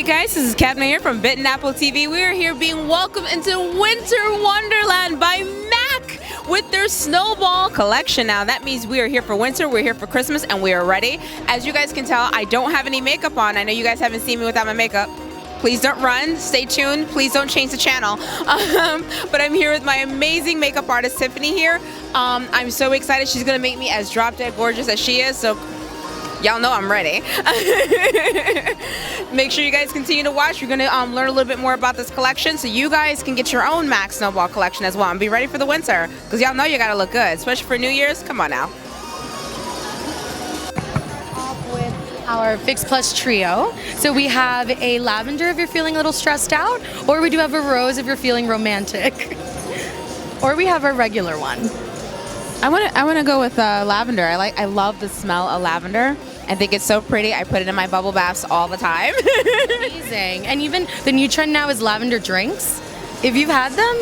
guys, this is Cadma here from Bitten Apple TV. We are here being welcomed into Winter Wonderland by MAC with their Snowball collection. Now that means we are here for winter, we're here for Christmas, and we are ready. As you guys can tell, I don't have any makeup on. I know you guys haven't seen me without my makeup. Please don't run, stay tuned, please don't change the channel. But I'm here with my amazing makeup artist, Tiffany here. I'm so excited, she's gonna make me as drop dead gorgeous as she is, so y'all know I'm ready. Make sure you guys continue to watch. You're gonna learn a little bit more about this collection so you guys can get your own MAC Snowball collection as well and be ready for the winter, because y'all know you gotta look good, especially for New Year's. Come on now. Our Fix Plus trio. So we have a lavender if you're feeling a little stressed out, or we do have a rose if you're feeling romantic, or we have a regular one. I want to go with lavender. I love the smell of lavender. I think it's so pretty. I put it in my bubble baths all the time. Amazing. And even the new trend now is lavender drinks. If you've had them,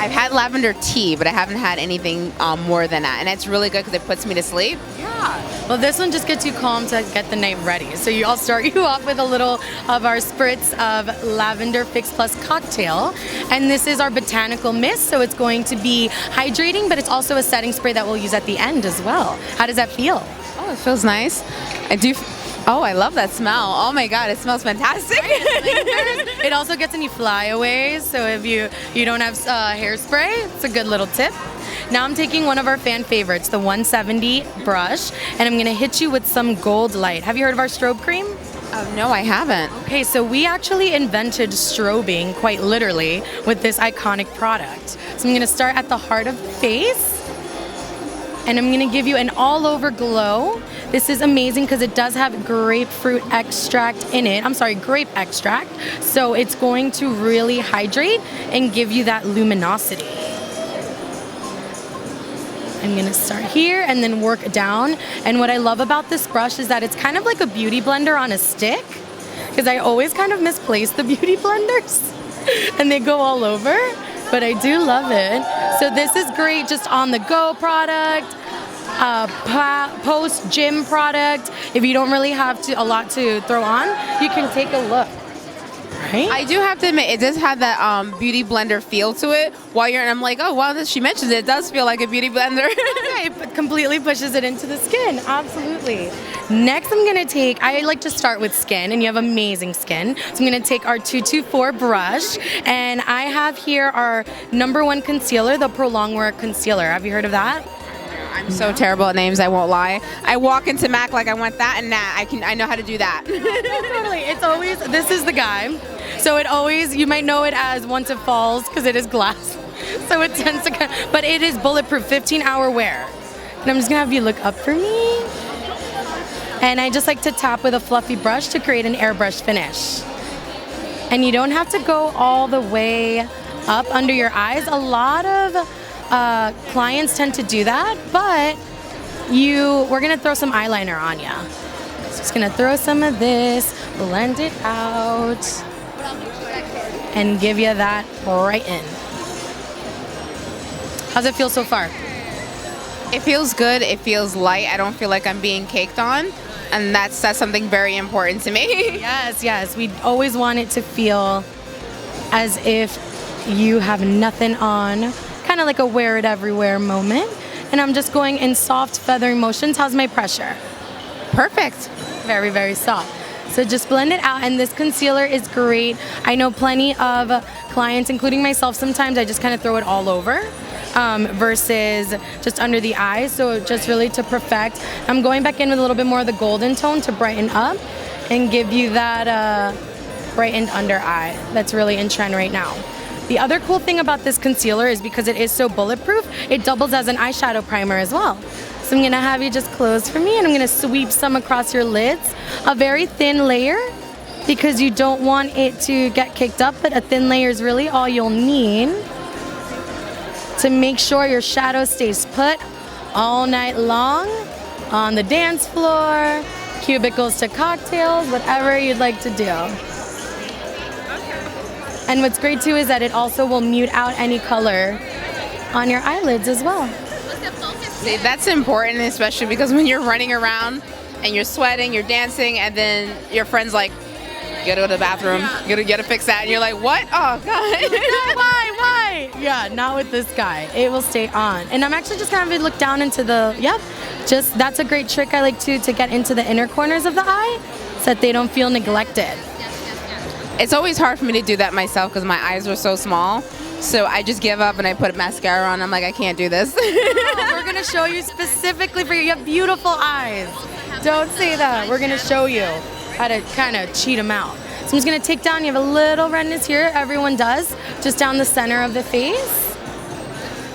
I've had lavender tea, but I haven't had anything more than that, and it's really good because it puts me to sleep. yeah. Well, this one just gets you calm to get the night ready. So I'll start you off with a little of our spritz of lavender Fix Plus cocktail, and this is our botanical mist. So it's going to be hydrating, but it's also a setting spray that we'll use at the end as well. How does that feel? Oh, it feels nice. I do. Oh, I love that smell. Oh my God, it smells fantastic. It also gets any flyaways, so if you don't have hairspray, it's a good little tip. Now I'm taking one of our fan favorites, the 170 brush, and I'm gonna hit you with some gold light. Have you heard of our strobe cream? Oh, no, I haven't. Okay, so we actually invented strobing, quite literally, with this iconic product. So I'm gonna start at the heart of the face, and I'm gonna give you an all-over glow. This is amazing because it does have grapefruit extract in it. I'm sorry, grape extract. So it's going to really hydrate and give you that luminosity. I'm gonna start here and then work down. And what I love about this brush is that it's kind of like a beauty blender on a stick, because I always kind of misplace the beauty blenders and they go all over, but I do love it. So this is great just on the go product, post gym product. If you don't really have a lot to throw on, you can take a look. Right? I do have to admit, it does have that beauty blender feel to it. And I'm like, oh wow, she mentions it does feel like a beauty blender. Yeah, it completely pushes it into the skin. Absolutely. Next, I'm gonna take. I like to start with skin, and you have amazing skin. So I'm gonna take our 224 brush, and I have here our #1 concealer, the Prolong Wear Concealer. Have you heard of that? I'm so terrible at names, I won't lie. I walk into MAC like I want that and that. I know how to do that. Totally. It's always, this is the guy. So you might know it as once it falls because it is glass. So it tends to, but it is bulletproof, 15-hour wear. And I'm just gonna have you look up for me. And I just like to tap with a fluffy brush to create an airbrush finish. And you don't have to go all the way up under your eyes. A lot of clients tend to do that, but we're gonna throw some eyeliner on ya. So just gonna throw some of this, blend it out, and give you that brighten. How's it feel so far? It feels good, it feels light. I don't feel like I'm being caked on, and that's something very important to me. Yes, we always want it to feel as if you have nothing on, kind of like a wear it everywhere moment. And I'm just going in soft feathering motions. How's my pressure? Perfect. Very, very soft. So just blend it out, and this concealer is great. I know plenty of clients, including myself, sometimes I just kind of throw it all over versus just under the eyes. So just really to perfect. I'm going back in with a little bit more of the golden tone to brighten up and give you that brightened under eye that's really in trend right now. The other cool thing about this concealer is because it is so bulletproof, it doubles as an eyeshadow primer as well. So I'm gonna have you just close for me, and I'm gonna sweep some across your lids. A very thin layer, because you don't want it to get caked up, but a thin layer is really all you'll need to make sure your shadow stays put all night long on the dance floor, cubicles to cocktails, whatever you'd like to do. And what's great too is that it also will mute out any color on your eyelids as well. See, that's important, especially because when you're running around and you're sweating, you're dancing, and then your friend's like, You gotta go to the bathroom. You gotta fix that, and you're like, what? Oh god. Why? Yeah, not with this guy. It will stay on. And I'm actually just gonna look down into the, just that's a great trick I like to get into the inner corners of the eye so that they don't feel neglected. It's always hard for me to do that myself because my eyes are so small. So I just give up and I put mascara on. I'm like, I can't do this. We're gonna show you specifically for you. You have beautiful eyes. Don't say that. We're gonna show you how to kind of cheat them out. So I'm just gonna take down, you have a little redness here, everyone does, just down the center of the face.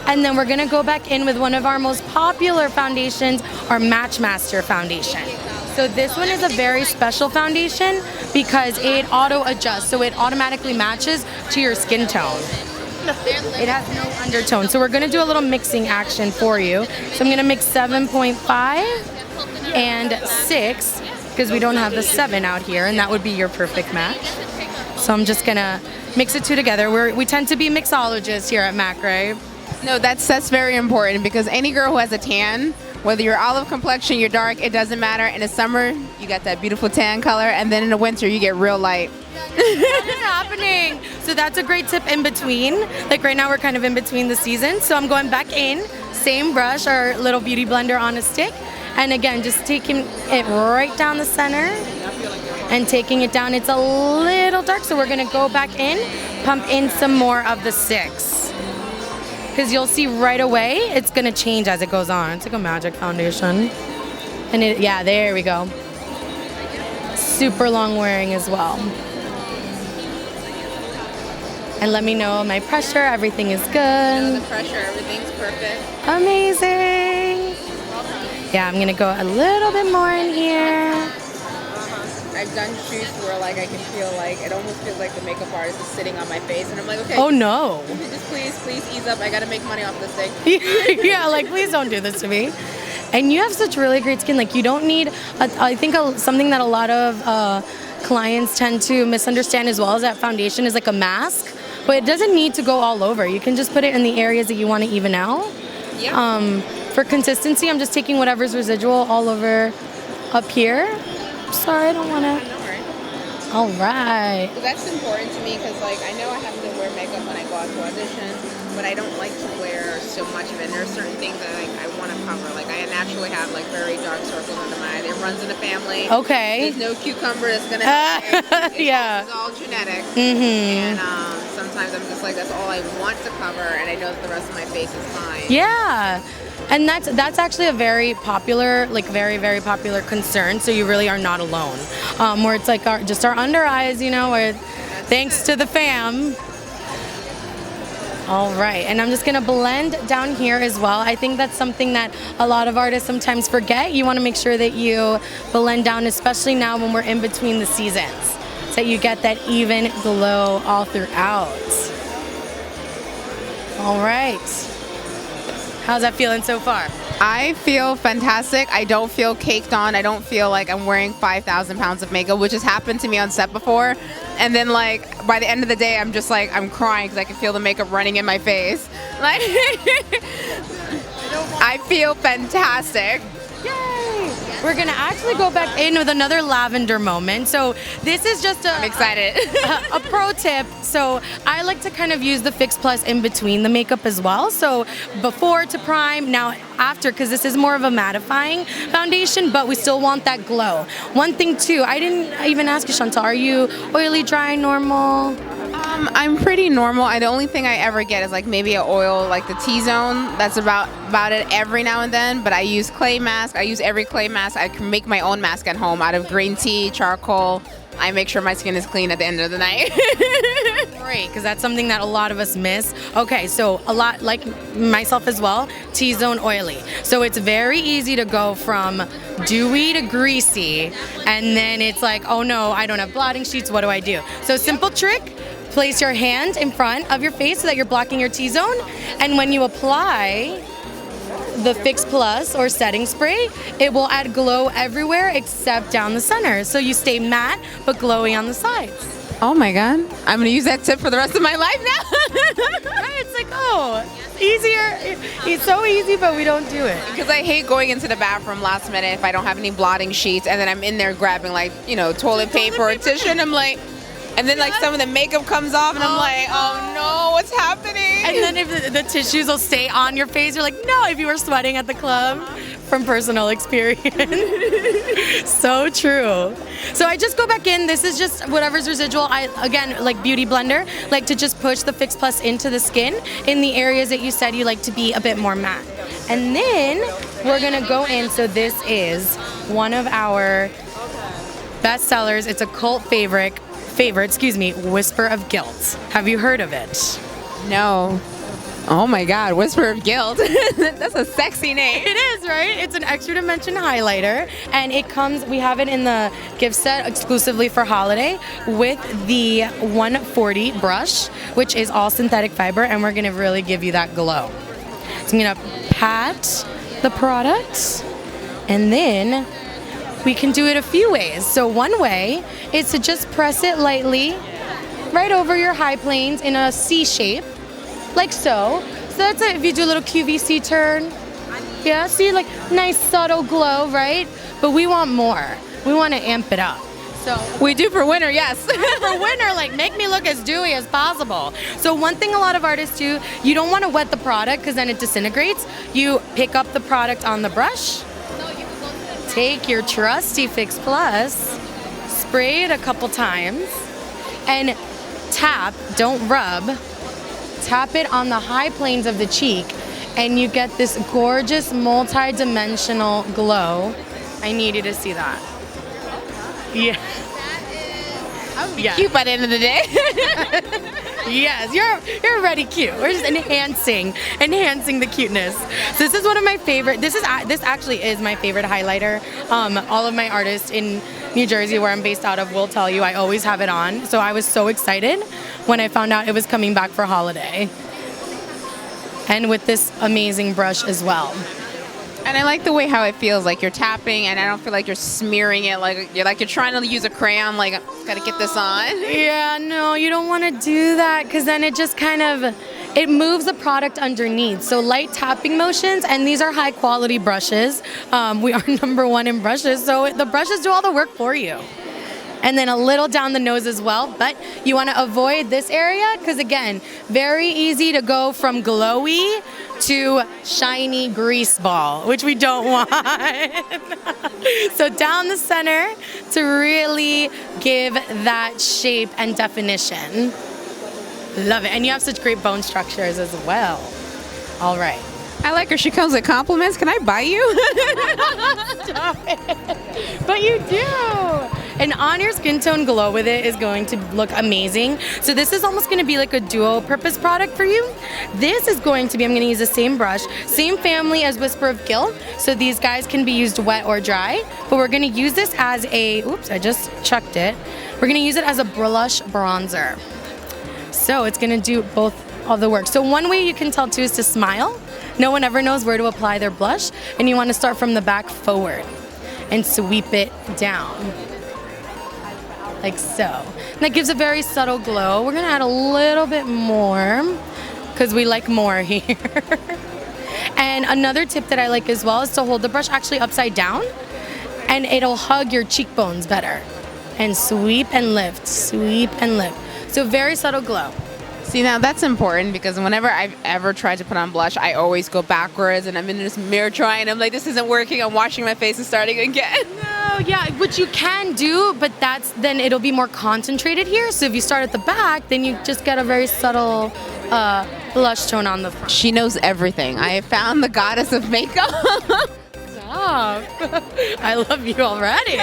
And then we're gonna go back in with one of our most popular foundations, our Match Master foundation. So this one is a very special foundation because it auto adjusts, so it automatically matches to your skin tone. It has no undertone. So we're gonna do a little mixing action for you. So I'm gonna mix 7.5 and 6 because we don't have the 7 out here, and that would be your perfect match. So I'm just gonna mix the two together. We tend to be mixologists here at MAC, right? No, that's very important because any girl who has a tan, whether you're olive complexion, you're dark, it doesn't matter. In the summer, you got that beautiful tan color, and then in the winter, you get real light. What is happening? So that's a great tip in between. Like right now, we're kind of in between the seasons. So I'm going back in, same brush, our little beauty blender on a stick. And again, just taking it right down the center and taking it down. It's a little dark, so we're gonna go back in, pump in some more of the 6. Because you'll see right away, it's gonna change as it goes on. It's like a magic foundation. And yeah, there we go. Super long wearing as well. And let me know my pressure, everything is good. The pressure, everything's perfect. Amazing. Yeah, I'm gonna go a little bit more in here. I've done shoots where like I can feel like, it almost feels like the makeup artist is sitting on my face and I'm like, okay. Oh no. Just please ease up. I gotta make money off this thing. Yeah, like please don't do this to me. And you have such really great skin. Like you don't need, I think something that a lot of clients tend to misunderstand as well is that foundation is like a mask, but it doesn't need to go all over. You can just put it in the areas that you want to even out. Yeah. For consistency, I'm just taking whatever's residual all over up here. Sorry, I don't want to. All right. Well, that's important to me because, like, I know I have to wear makeup when I go out to auditions, but I don't like to wear so much of it. And there are certain things that I want to cover. Like, I naturally have, like, very dark circles under my eye. It runs in the family. Okay. There's no cucumber that's going to yeah. It's all genetic. Mm-hmm. And sometimes I'm just like, that's all I want to cover, and I know that the rest of my face is fine. Yeah. And that's actually a very popular, like very, very popular concern. So you really are not alone. Where it's like just our under eyes, you know, where thanks to the fam. All right, and I'm just gonna blend down here as well. I think that's something that a lot of artists sometimes forget. You wanna make sure that you blend down, especially now when we're in between the seasons, so that you get that even glow all throughout. All right. How's that feeling so far? I feel fantastic. I don't feel caked on. I don't feel like I'm wearing 5,000 pounds of makeup, which has happened to me on set before. And then, like, by the end of the day, I'm just like, I'm crying because I can feel the makeup running in my face. Like, I feel fantastic. Yay! We're gonna actually go back in with another lavender moment. So this is just I'm excited. a pro tip. So I like to kind of use the Fix Plus in between the makeup as well. So before to prime, now after, because this is more of a mattifying foundation, but we still want that glow. One thing too, I didn't even ask you, Chantal, are you oily, dry, normal? I'm pretty normal. The only thing I ever get is like maybe an oil, like the T-zone. That's about it every now and then. But I use clay mask. I use every clay mask. I can make my own mask at home out of green tea, charcoal. I make sure my skin is clean at the end of the night. Great, because that's something that a lot of us miss. Okay, so a lot, like myself as well, T-zone oily. So it's very easy to go from dewy to greasy, and then it's like, oh no, I don't have blotting sheets, what do I do? So simple trick, place your hand in front of your face so that you're blocking your T-zone, and when you apply the Fix Plus or setting spray, it will add glow everywhere except down the center. So you stay matte but glowy on the sides. Oh my God. I'm going to use that tip for the rest of my life now. Right? It's like, oh, easier. It's so easy, but we don't do it. Because I hate going into the bathroom last minute if I don't have any blotting sheets, and then I'm in there grabbing like, toilet paper or tissue, and I'm like, and then like some of the makeup comes off, and I'm like, oh no, what's happening? And then if the tissues will stay on your face, you're like, no, if you were sweating at the club. From personal experience. So true. So I just go back in. This is just whatever's residual. I, again, like Beauty Blender, like to just push the Fix Plus into the skin in the areas that you said you like to be a bit more matte. And then we're gonna go in. So this is one of our best sellers. It's a cult favorite, Whisper of Guilt. Have you heard of it? No. Oh my God, Whisper of Guilt. That's a sexy name. It is, right? It's an extra dimension highlighter, and it comes, we have it in the gift set exclusively for holiday with the 140 brush, which is all synthetic fiber, and we're gonna really give you that glow. So I'm gonna pat the product, and then we can do it a few ways. So one way is to just press it lightly right over your high planes in a C shape, like so. So that's it. If you do a little QVC turn, yeah, see, like nice subtle glow, right? But we want more. We want to amp it up. So we do for winter, yes. For winter, like make me look as dewy as possible. So one thing a lot of artists do, you don't want to wet the product because then it disintegrates. You pick up the product on the brush, take your trusty Fix Plus, spray it a couple times, and tap, don't rub, tap it on the high planes of the cheek, and you get this gorgeous multi-dimensional glow. I need you to see that. Yeah. I would be cute by the end of the day. Yes, you're already cute. We're just enhancing the cuteness. So this is one of my favorite. This actually is my favorite highlighter. All of my artists in New Jersey, where I'm based out of, will tell you I always have it on. So I was so excited when I found out it was coming back for holiday, and with this amazing brush as well. And I like the way how it feels, like you're tapping, and I don't feel like you're smearing it, like you're trying to use a crayon, like, gotta get this on. Yeah, no, you don't want to do that, because then it just kind of, it moves the product underneath. So light tapping motions, and these are high quality brushes. We are #1 in brushes, so the brushes do all the work for you. And then a little down the nose as well, but you want to avoid this area because, again, very easy to go from glowy to shiny grease ball, which we don't want. So down the center to really give that shape and definition. Love it. And you have such great bone structures as well. All right. I like her. She comes with compliments. Can I buy you? Stop it. But you do. And on your skin tone glow with it is going to look amazing. So this is almost going to be like a dual purpose product for you. This is going to be, I'm going to use the same brush, same family as Whisper of Guilt. So these guys can be used wet or dry, but we're going to use this as a, oops, I just chucked it. We're going to use it as a blush bronzer. So it's going to do both of the work. So one way you can tell too is to smile. No one ever knows where to apply their blush, and you want to start from the back forward and sweep it down. Like so. And that gives a very subtle glow. We're gonna add a little bit more because we like more here. And another tip that I like as well is to hold the brush actually upside down, and it'll hug your cheekbones better. And sweep and lift, sweep and lift. So very subtle glow. See, now that's important because whenever I've ever tried to put on blush, I always go backwards and I'm in this mirror trying. I'm like, this isn't working. I'm washing my face and starting again. No, yeah, which you can do, but then it'll be more concentrated here. So if you start at the back, then you just get a very subtle blush tone on the front. She knows everything. I have found the goddess of makeup. Stop. I love you already.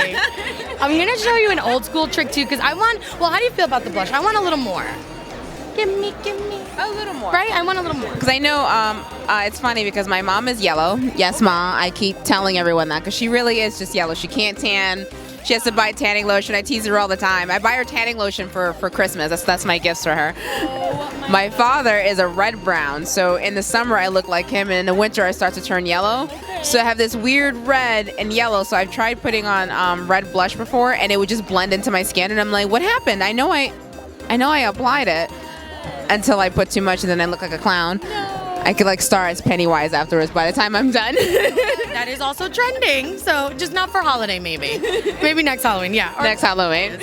I'm going to show you an old school trick too because I want, well, how do you feel about the blush? I want a little more. Give me. A little more. Right? I want a little more. Because I know it's funny because my mom is yellow. Yes, Ma. I keep telling everyone that because she really is just yellow. She can't tan. She has to buy tanning lotion. I tease her all the time. I buy her tanning lotion for Christmas. That's my gifts for her. Oh, my father is a red-brown. So in the summer, I look like him. And in the winter, I start to turn yellow. Okay. So I have this weird red and yellow. So I've tried putting on red blush before, and it would just blend into my skin. And I'm like, what happened? I know I I know I applied it until I put too much and then I look like a clown. I could like star as Pennywise afterwards by the time I'm done. That is also trending, so just not for holiday maybe. Maybe next Halloween, yeah. Next Halloween.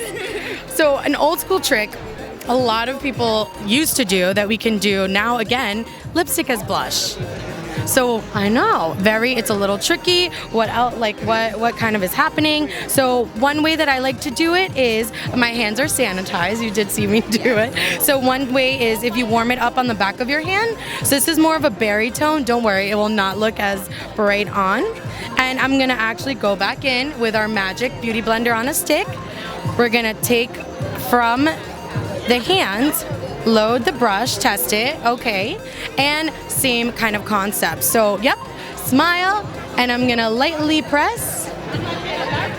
So an old school trick a lot of people used to do that we can do now again, lipstick as blush. So I know, it's a little tricky. What kind of is happening? So one way that I like to do it is, my hands are sanitized. You did see me do it. So one way is if you warm it up on the back of your hand. So this is more of a berry tone. Don't worry, it will not look as bright on. And I'm gonna actually go back in with our magic beauty blender on a stick. We're gonna take from the hands, load the brush, test it, okay, and same kind of concept. So, yep, smile, and I'm gonna lightly press,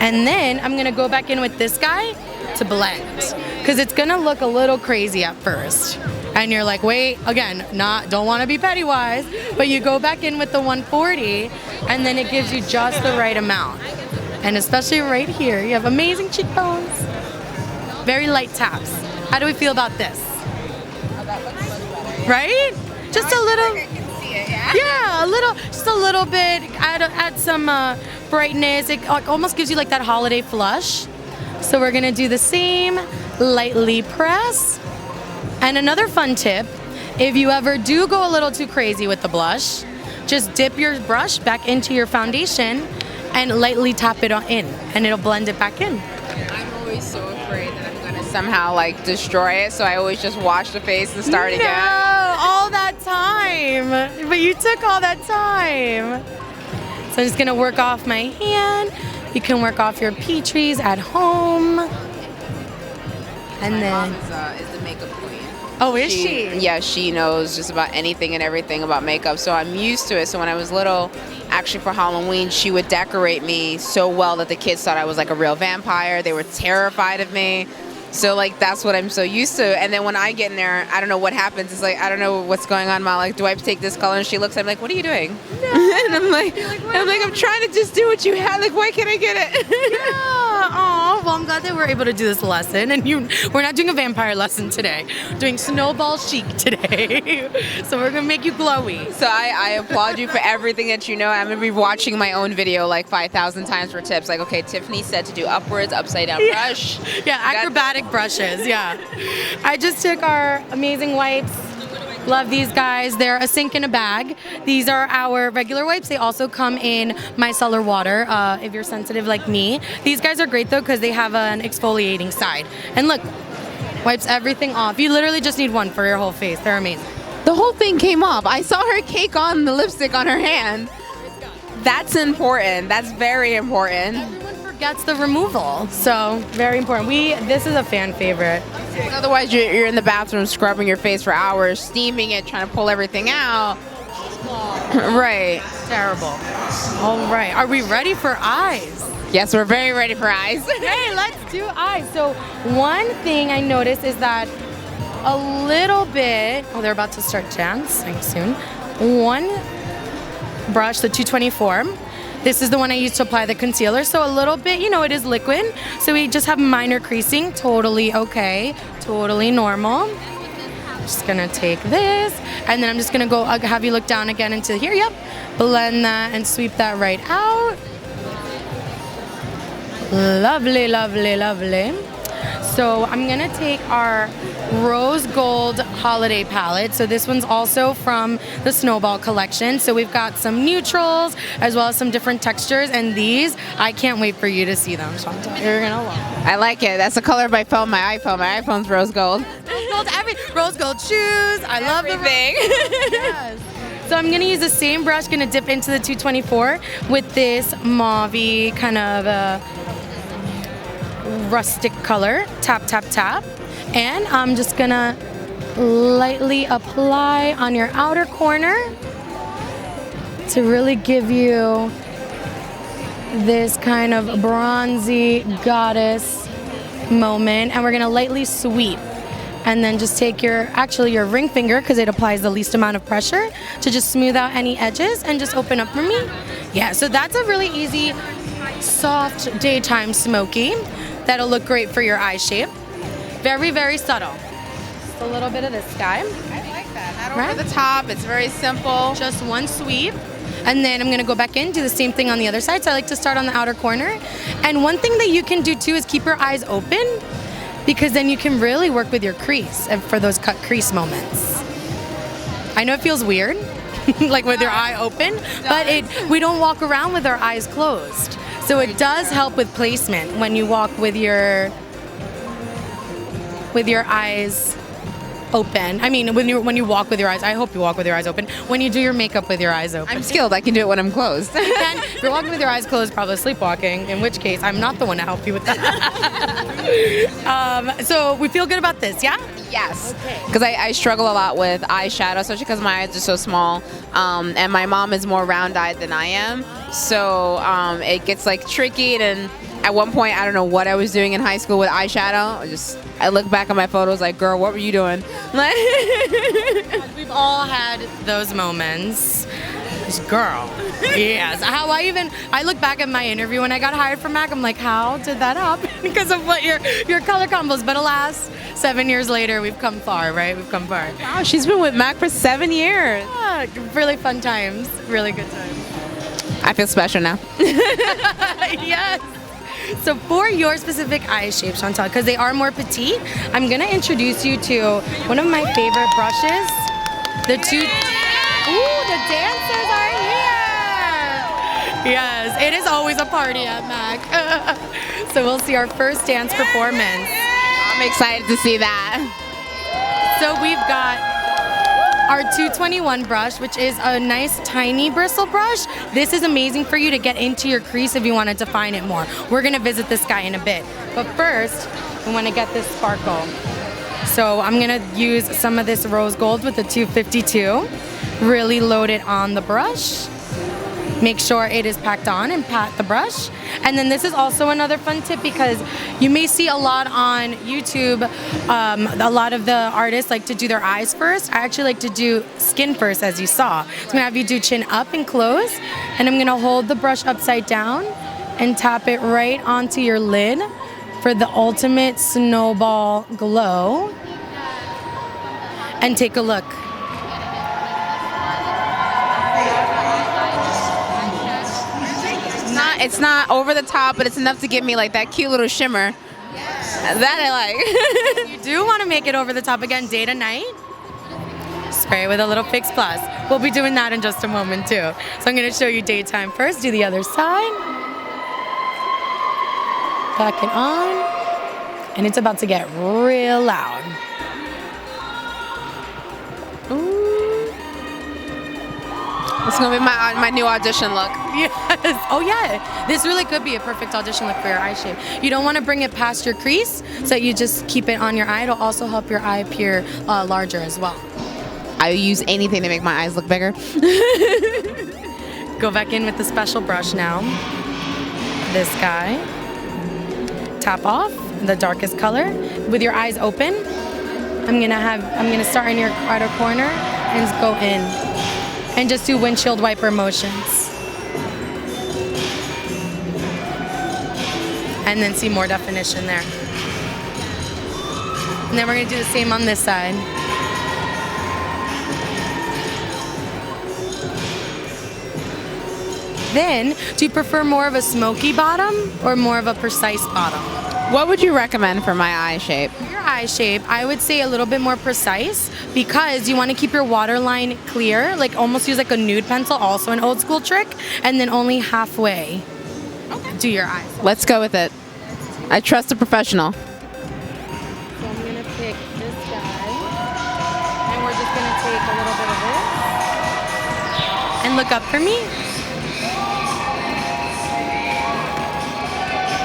and then I'm gonna go back in with this guy to blend, because it's gonna look a little crazy at first. And you're like, wait, again, don't wanna be Pennywise, but you go back in with the 140, and then it gives you just the right amount. And especially right here, you have amazing cheekbones. Very light taps. How do we feel about this? Right? Just a little. Yeah, just a little bit. Add some brightness. It almost gives you like that holiday flush. So we're gonna do the same. Lightly press. And another fun tip: if you ever do go a little too crazy with the blush, just dip your brush back into your foundation and lightly tap it in, and it'll blend it back in. I'm always so afraid that I'm gonna somehow like destroy it, so I always just wash the face and start again. All that time, but you took all that time. So I'm just gonna work off my hand. You can work off your Petries at home. And my then mom is the makeup queen. Oh, is she? Yeah, she knows just about anything and everything about makeup, so I'm used to it. So when I was little, actually for Halloween, she would decorate me so well that the kids thought I was like a real vampire. They were terrified of me. So like that's what I'm so used to. And then when I get in there, I don't know what happens. It's like, I don't know what's going on, Mom. Like, do I take this color? And she looks at me like, what are you doing? No. And I'm like, I'm trying to just do what you had. Like, why can't I get it? Yeah. Oh, well, I'm glad that we're able to do this lesson. And we're not doing a vampire lesson today. We're doing snowball chic today. So we're gonna make you glowy. So I applaud you for everything that you know. I'm gonna be watching my own video like 5,000 times for tips. Like, okay, Tiffany said to do upwards, upside down brush. Yeah, acrobatic brushes, yeah. I just took our amazing wipes. Love these guys. They're a sink in a bag. These are our regular wipes. They also come in micellar water if you're sensitive like me. These guys are great though because they have an exfoliating side. And look, wipes everything off. You literally just need one for your whole face. They're amazing. The whole thing came off. I saw her cake on the lipstick on her hand. That's important. That's very important. Everyone forgets the removal, so very important. This is a fan favorite. Otherwise, you're in the bathroom scrubbing your face for hours, steaming it, trying to pull everything out. Right. Terrible. All right. Are we ready for eyes? Yes, we're very ready for eyes. Hey, let's do eyes. So one thing I noticed is that a little bit, they're about to start dancing soon. One brush, the 224. This is the one I use to apply the concealer. So a little bit, it is liquid. So we just have minor creasing. Totally okay. Totally normal. Just gonna take this. And then I'm just gonna go have you look down again into here. Yep. Blend that and sweep that right out. Lovely, lovely, lovely. So I'm gonna take our rose gold holiday palette. So this one's also from the Snowball collection. So we've got some neutrals as well as some different textures, and these, I can't wait for you to see them. So you're gonna love them. I like it. That's the color of my phone, my iPhone. My iPhone's rose gold. Rose gold shoes. I love everything. Yes. So I'm gonna use the same brush, gonna dip into the 224 with this mauve-y kind of rustic color. Tap, tap, tap. And I'm just gonna lightly apply on your outer corner to really give you this kind of bronzy goddess moment. And we're gonna lightly sweep. And then just take your ring finger, because it applies the least amount of pressure, to just smooth out any edges and just open up for me. Yeah, so that's a really easy, soft daytime smoky. That'll look great for your eye shape. Very, very subtle. a little bit of this guy. I like that. Not Right. over the top. It's very simple. Just one sweep. And then I'm going to go back in, do the same thing on the other side. So I like to start on the outer corner. And one thing that you can do too is keep your eyes open, because then you can really work with your crease for those cut crease moments. I know it feels weird, like with your eye open, but we don't walk around with our eyes closed. So it does help with placement when you walk with your eyes open. I mean, when you walk with your eyes, I hope you walk with your eyes open. When you do your makeup with your eyes open. I'm skilled. I can do it when I'm closed. If you're walking with your eyes closed, probably sleepwalking, in which case I'm not the one to help you with that. So we feel good about this, yeah? Yes, because I struggle a lot with eyeshadow, especially because my eyes are so small, and my mom is more round-eyed than I am, so it gets like tricky. And at one point, I don't know what I was doing in high school with eyeshadow. I look back at my photos like, girl, what were you doing? We've all had those moments. Girl, yes. I look back at my interview when I got hired for MAC. I'm like, how did that happen? Because of what your color combos. But alas, 7 years later, we've come far, right? We've come far. Wow, she's been with MAC for 7 years. Yeah, really fun times, really good times. I feel special now. Yes. So for your specific eye shape, Chantal, because they are more petite, I'm gonna introduce you to one of my favorite brushes. The dancers are here. Yes, it is always a party at MAC. So we'll see our first dance performance. I'm excited to see that. So we've got our 221 brush, which is a nice tiny bristle brush. This is amazing for you to get into your crease if you want to define it more. We're gonna visit this guy in a bit. But first, we wanna get this sparkle. So I'm gonna use some of this rose gold with the 252. Really load it on the brush. Make sure it is packed on and pat the brush. And then this is also another fun tip, because you may see a lot on YouTube, a lot of the artists like to do their eyes first. I actually like to do skin first, as you saw. So I'm gonna have you do chin up and close, and I'm gonna hold the brush upside down and tap it right onto your lid for the ultimate snowball glow. And take a look. It's not over the top, but it's enough to give me like that cute little shimmer. That I like. You do want to make it over the top again, day to night. Spray with a little Fix Plus. We'll be doing that in just a moment too. So I'm going to show you daytime first. Do the other side. Back it on. And it's about to get real loud. Ooh. It's gonna be my new audition look. Yes. Oh yeah. This really could be a perfect audition look for your eye shape. You don't want to bring it past your crease, so you just keep it on your eye. It'll also help your eye appear larger as well. I use anything to make my eyes look bigger. Go back in with the special brush now. This guy. Tap off the darkest color with your eyes open. I'm gonna start in your outer corner and go in. And just do windshield wiper motions. And then see more definition there. And then we're gonna do the same on this side. Then, do you prefer more of a smoky bottom or more of a precise bottom? What would you recommend for my eye shape? For your eye shape, I would say a little bit more precise, because you want to keep your waterline clear, like almost use like a nude pencil, also an old school trick, and then only halfway do your eyes. Let's go with it. I trust a professional. So I'm going to pick this guy, and we're just going to take a little bit of this. And look up for me.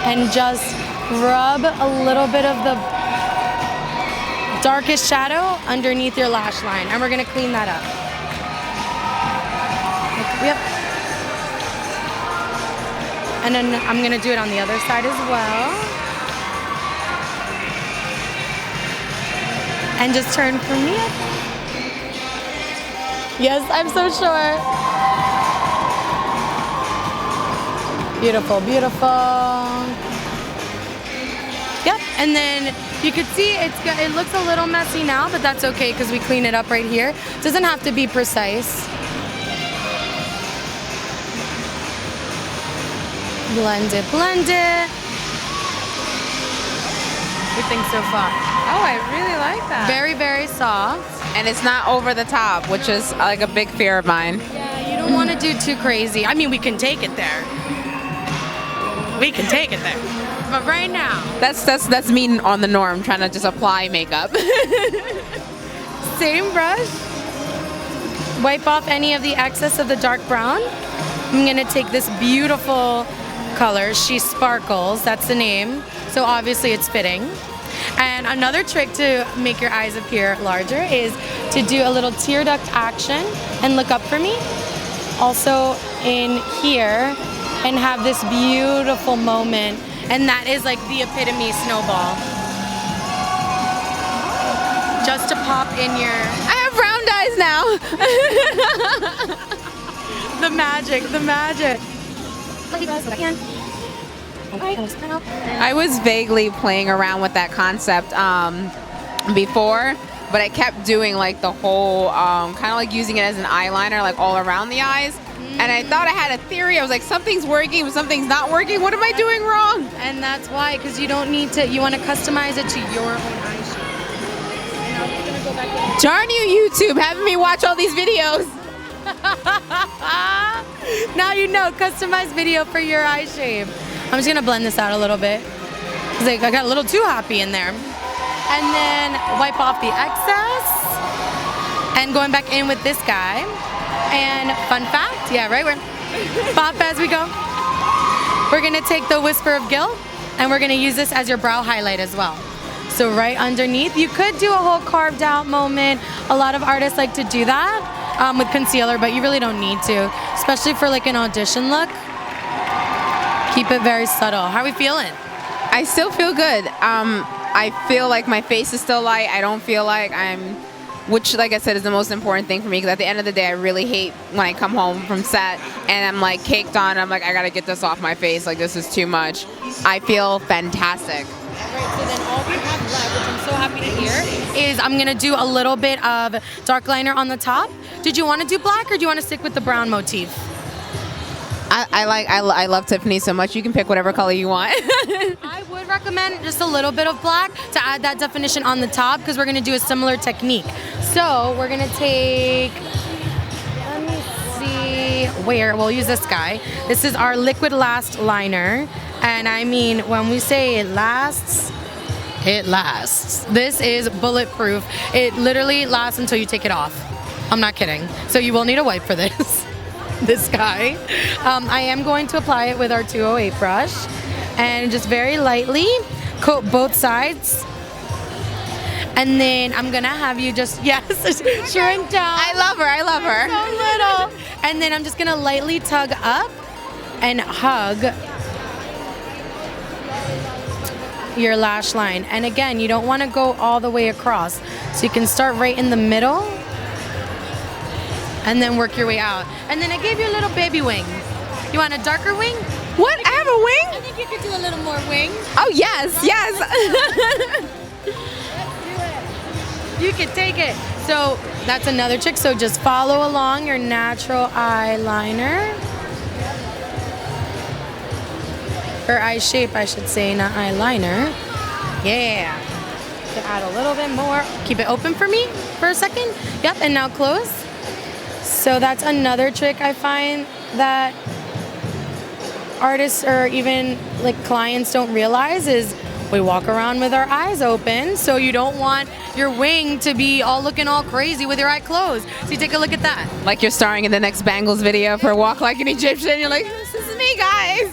And just rub a little bit of the darkest shadow underneath your lash line. And we're gonna clean that up. Yep. And then I'm gonna do it on the other side as well. And just turn for me. Yes, I'm so sure. Beautiful, beautiful. Yep, and then You could see it looks a little messy now, but that's okay because we clean it up right here. It doesn't have to be precise. Blend it, blend it. What do you think so far? Oh, I really like that. Very, very soft. And it's not over the top, which is like a big fear of mine. Yeah, you don't want to do too crazy. I mean, we can take it there. We can take it there. But right now. That's me on the norm, trying to just apply makeup. Same brush. Wipe off any of the excess of the dark brown. I'm going to take this beautiful color. She Sparkles, that's the name. So obviously it's fitting. And another trick to make your eyes appear larger is to do a little tear duct action and look up for me. Also in here, and have this beautiful moment. And that is like the epitome snowball. Just to pop in your... I have round eyes now. The magic, the magic. I was vaguely playing around with that concept before, but I kept doing like the whole, kind of like using it as an eyeliner, like all around the eyes. And I thought I had a theory. I was like, something's working, but something's not working. What am I doing wrong? And that's why, because you don't need to, you want to customize it to your own eye shape. Darn you, YouTube, having me watch all these videos. Now you know, customized video for your eye shape. I'm just gonna blend this out a little bit. Cause I got a little too happy in there. And then wipe off the excess. And going back in with this guy. And fun fact, yeah, right, we're pop as we go. We're gonna take the Whisper of Guilt and we're gonna use this as your brow highlight as well. So right underneath, you could do a whole carved out moment. A lot of artists like to do that with concealer, but you really don't need to, especially for like an audition look. Keep it very subtle. How are we feeling? I still feel good. I feel like my face is still light. I don't feel like which, like I said, is the most important thing for me, because at the end of the day, I really hate when I come home from set and I'm like caked on. I'm like, I gotta get this off my face. Like, this is too much. I feel fantastic. All right, so then all we have left, which I'm so happy to hear, is I'm gonna do a little bit of dark liner on the top. Did you want to do black or do you want to stick with the brown motif? I love Tiffany so much. You can pick whatever color you want. I would recommend just a little bit of black to add that definition on the top, because we're going to do a similar technique. So we're going to take, let me see, we'll use this guy. This is our Liquid Last liner. And I mean, when we say it lasts, it lasts. This is bulletproof. It literally lasts until you take it off. I'm not kidding. So you will need a wipe for this. This guy. I am going to apply it with our 208 brush and just very lightly coat both sides. And then I'm gonna have you just, yes, shrink down. I love her. So little. And then I'm just gonna lightly tug up and hug your lash line. And again, you don't wanna go all the way across. So you can start right in the middle and then work your way out. And then I gave you a little baby wing. You want a darker wing? What? I have a wing? I think you could do a little more wing. Oh, yes. Let's do it. You can take it. So that's another trick. So just follow along your natural eyeliner. Or eye shape, I should say, not eyeliner. Yeah. To add a little bit more. Keep it open for me for a second. Yep, and now close. So that's another trick I find that artists or even like clients don't realize is we walk around with our eyes open, so you don't want your wing to be all looking all crazy with your eye closed. So you take a look at that. Like you're starring in the next Bangles video for Walk Like an Egyptian. You're like, this is me, guys.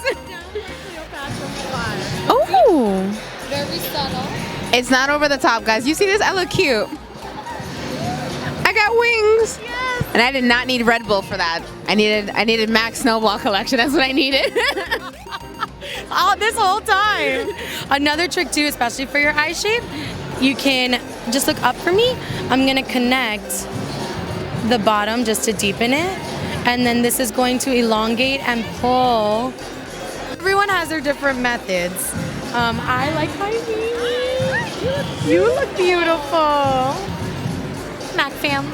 Oh. Very subtle. It's not over the top, guys. You see this? I look cute. I got wings. Yes. And I did not need Red Bull for that. I needed Max Snowball Collection. That's what I needed. Oh, this whole time. Another trick too, especially for your eye shape, you can just look up for me. I'm gonna connect the bottom just to deepen it. And then this is going to elongate and pull. Everyone has their different methods. I like my wings. You look beautiful. Mac fam.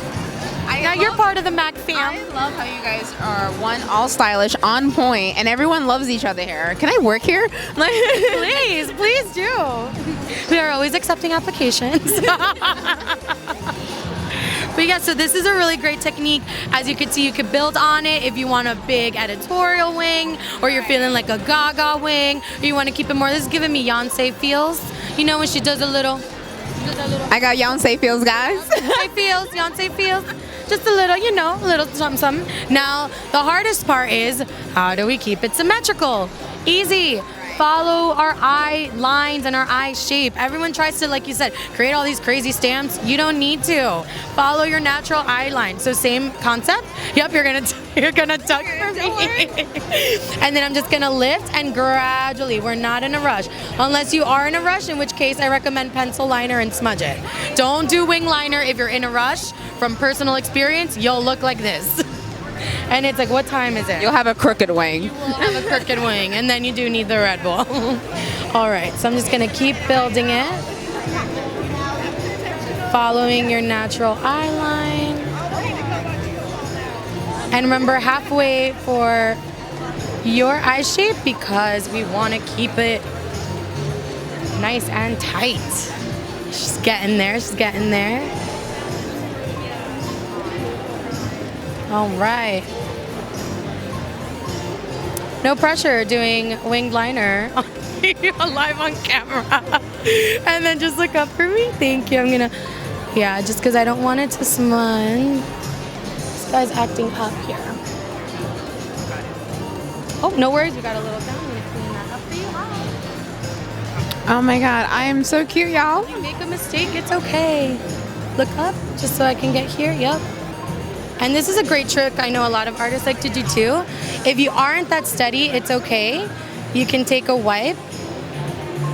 Now you're part of the Mac fam. I love how you guys are all stylish, on point, and everyone loves each other here. Can I work here? Please do. We are always accepting applications. But yeah, so this is a really great technique. As you can see, you can build on it if you want a big editorial wing, or you're feeling like a Gaga wing, or you want to keep it more. This is giving me Beyonce feels. You know when she does a little. I got Beyonce feels, guys. Beyonce feels. Just a little, you know, a little something. Now, the hardest part is, how do we keep it symmetrical? Easy. Follow our eye lines and our eye shape. Everyone tries to, like you said, create all these crazy stamps. You don't need to. Follow your natural eye line. So same concept. Yep, you're gonna tuck for me. And then I'm just gonna lift and gradually. We're not in a rush. Unless you are in a rush, in which case I recommend pencil liner and smudge it. Don't do wing liner if you're in a rush. From personal experience, you'll look like this. And it's like, what time is it? You'll have a crooked wing. You will have a crooked wing, and then you do need the Red Bull. All right, so I'm just gonna keep building it. Following your natural eye line. And remember, halfway for your eye shape, because we wanna keep it nice and tight. She's getting there, she's getting there. All right. No pressure doing winged liner live on camera. And then just look up for me. Thank you. I'm gonna, yeah, just because I don't want it to smudge. This guy's acting up here. Oh, no worries. We got a little down. I'm gonna clean that up for you. Hi. Oh my God, I am so cute, y'all. If you make a mistake, it's okay. Look up, just so I can get here. Yep. And this is a great trick I know a lot of artists like to do too. If you aren't that steady, it's okay. You can take a wipe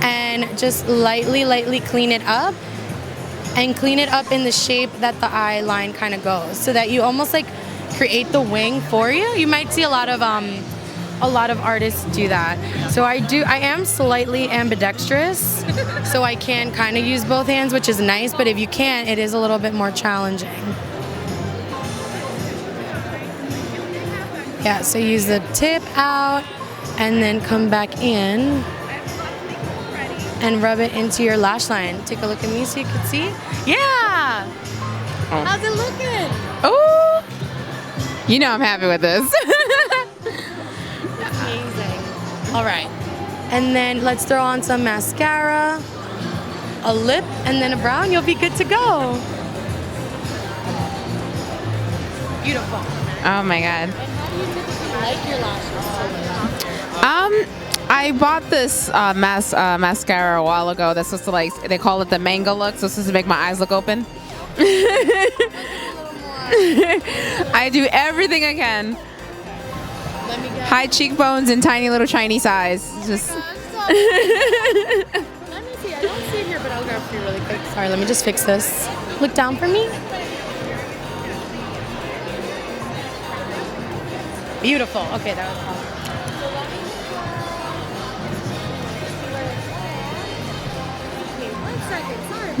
and just lightly clean it up, and clean it up in the shape that the eye line kind of goes, so that you almost like create the wing for you. You might see a lot of artists do that. So I am slightly ambidextrous, so I can kind of use both hands, which is nice, but if you can't, it is a little bit more challenging. Yeah, so use the tip out and then come back in and rub it into your lash line. Take a look at me so you can see. Yeah! Oh. How's it looking? Oh! You know I'm happy with this. Amazing. All right. And then let's throw on some mascara, a lip, and then a brow, and you'll be good to go. Beautiful. Oh my God. Like your lashes. I bought this mascara a while ago that's supposed to, like, they call it the mango look, so it's supposed to make my eyes look open. I do everything I can. Let me get High cheekbones and tiny little Chinese eyes. Just. Let me see. I don't see it here, but I'll grab for you really quick. Sorry, let me just fix this. Look down for me. Beautiful. Okay, that was awesome.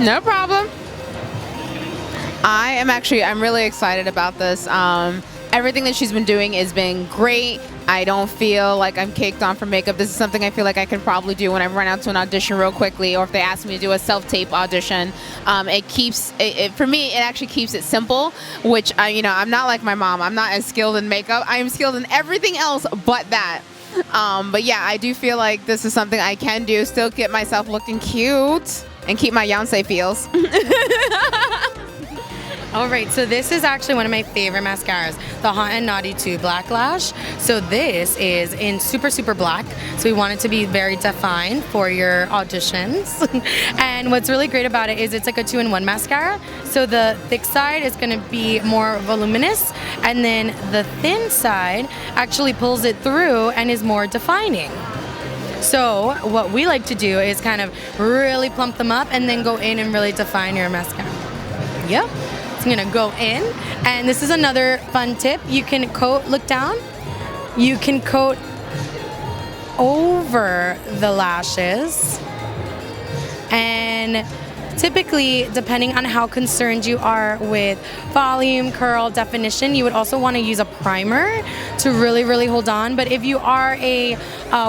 No problem. I'm really excited about this. Everything that she's been doing has been great. I don't feel like I'm caked on for makeup. This is something I feel like I can probably do when I run out to an audition real quickly, or if they ask me to do a self-tape audition. For me, it actually keeps it simple, which, I'm not like my mom. I'm not as skilled in makeup. I am skilled in everything else but that. But yeah, I do feel like this is something I can do, still get myself looking cute, and keep my Beyonce feels. All right, so this is actually one of my favorite mascaras, the Hot and Naughty 2 Black Lash. So this is in super, super black. So we want it to be very defined for your auditions. And what's really great about it is it's like a 2-in-1 mascara. So the thick side is gonna be more voluminous, and then the thin side actually pulls it through and is more defining. So what we like to do is kind of really plump them up and then go in and really define your mascara. Yep. I'm gonna go in, and this is another fun tip. You can coat, look down, you can coat over the lashes, and typically, depending on how concerned you are with volume, curl, definition, you would also want to use a primer to really, really hold on. But if you are a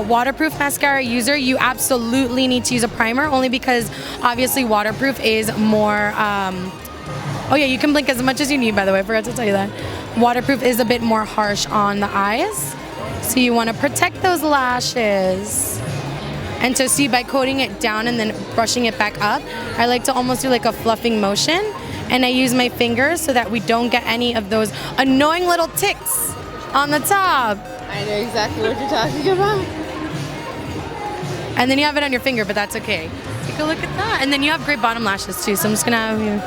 waterproof mascara user, you absolutely need to use a primer, only because obviously waterproof is more, oh yeah, you can blink as much as you need, by the way, I forgot to tell you that. Waterproof is a bit more harsh on the eyes, so you want to protect those lashes. And so see, by coating it down and then brushing it back up, I like to almost do like a fluffing motion, and I use my fingers so that we don't get any of those annoying little ticks on the top. I know exactly what you're talking about. And then you have it on your finger, but that's okay. Take a look at that. And then you have great bottom lashes too, so I'm just gonna have you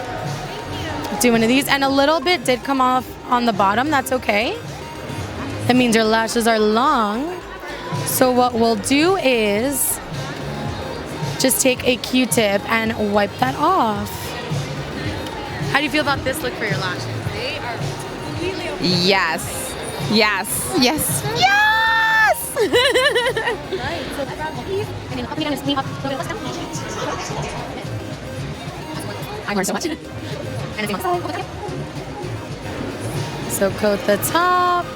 do one of these. And a little bit did come off on the bottom, that's okay. That means your lashes are long. So what we'll do is just take a Q-tip and wipe that off. How do you feel about this look for your lashes? They are completely okay. Yes. Yes. Yes. Yes! Right, so and then up and down, just clean up. I learned so much. So coat the top.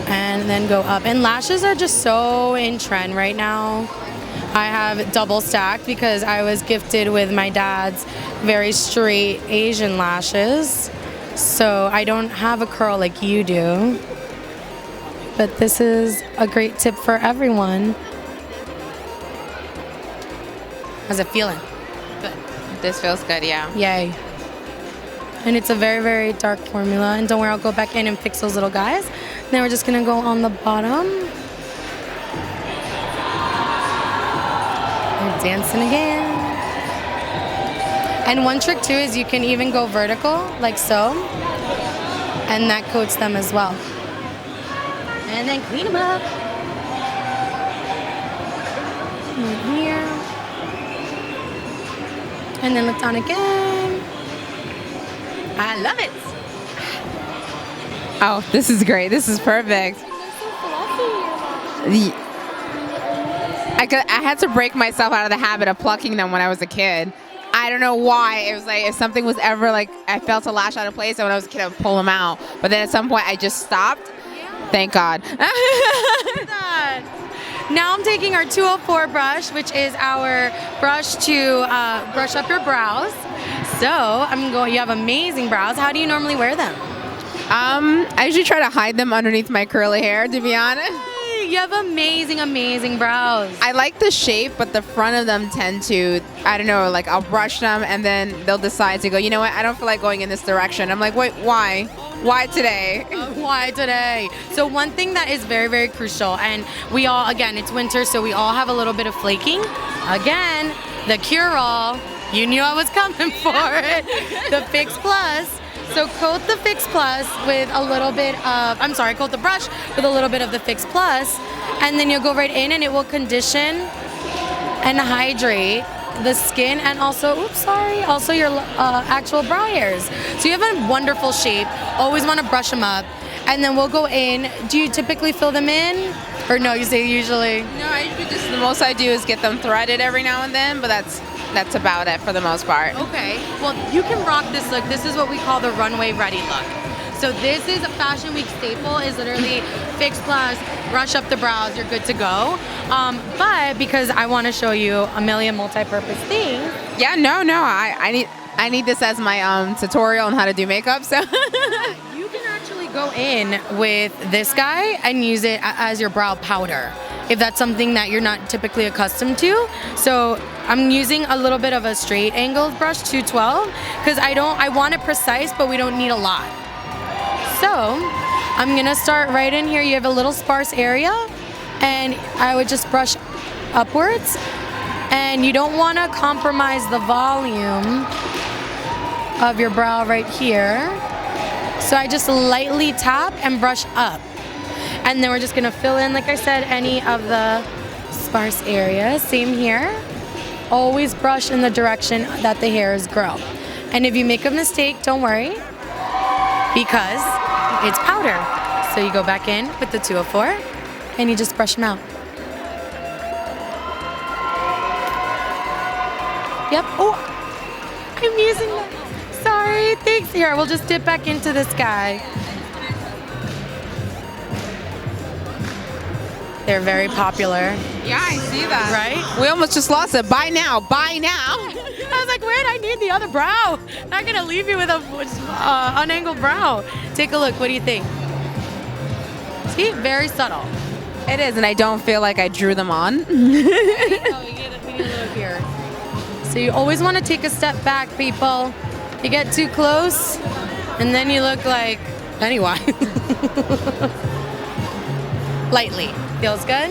And then go up. And lashes are just so in trend right now. I have double stacked because I was gifted with my dad's very straight Asian lashes. So I don't have a curl like you do. But this is a great tip for everyone. How's it feeling? Good. This feels good, yeah. Yay. And it's a very, very dark formula. And don't worry, I'll go back in and fix those little guys. Then we're just gonna go on the bottom. And dancing again. And one trick too is you can even go vertical, like so. And that coats them as well. And then clean them up. Right here. And then look down again. I love it. Oh, this is great. This is perfect. I had to break myself out of the habit of plucking them when I was a kid. I don't know why. It was like if something was ever like I felt a lash out of place, and when I was a kid, I would pull them out. But then at some point, I just stopped. Thank God. Now I'm taking our 204 brush, which is our brush to brush up your brows. So I'm going. You have amazing brows. How do you normally wear them? I usually try to hide them underneath my curly hair, to be honest. You have amazing, amazing brows. I like the shape, but the front of them tend to, I don't know, like I'll brush them and then they'll decide to go, you know what, I don't feel like going in this direction. I'm like, wait, why? Why today? Why today? So one thing that is very, very crucial, and we all, again, it's winter, so we all have a little bit of flaking. Again, the cure-all, you knew I was coming for it. The Fix Plus. So coat the Fix Plus with a little bit of, coat the brush with a little bit of the Fix Plus, and then you'll go right in and it will condition and hydrate the skin and also, also your actual brow hairs. So you have a wonderful shape. Always want to brush them up. And then we'll go in. Do you typically fill them in? Or no, you say usually? No, I usually just, the most I do is get them threaded every now and then, but that's about it for the most part. Okay, well you can rock this look. This is what we call the runway ready look. So this is a Fashion Week staple, is literally Fix Plus, brush up the brows, you're good to go. But because I want to show you a million multi-purpose things. Yeah, no, I need this as my tutorial on how to do makeup, so. You can actually go in with this guy and use it as your brow powder, if that's something that you're not typically accustomed to. So I'm using a little bit of a straight angled brush, 212, because I want it precise, but we don't need a lot. So I'm gonna start right in here. You have a little sparse area, and I would just brush upwards. And you don't wanna compromise the volume of your brow right here. So I just lightly tap and brush up. And then we're just gonna fill in, like I said, any of the sparse areas. Same here. Always brush in the direction that the hairs grow. And if you make a mistake, don't worry, because it's powder. So you go back in with the 204 and you just brush them out. Yep. Oh, I'm using that. Sorry. Thanks. Here, we'll just dip back into this guy. They're very popular. Yeah, I see that. Right? We almost just lost it. Buy now. Buy now. I was like, wait, I need the other brow. Not gonna leave you with a unangled brow. Take a look. What do you think? See, very subtle. It is, and I don't feel like I drew them on. We need a little here. So you always want to take a step back, people. You get too close, and then you look like Pennywise. Lightly. Feels good?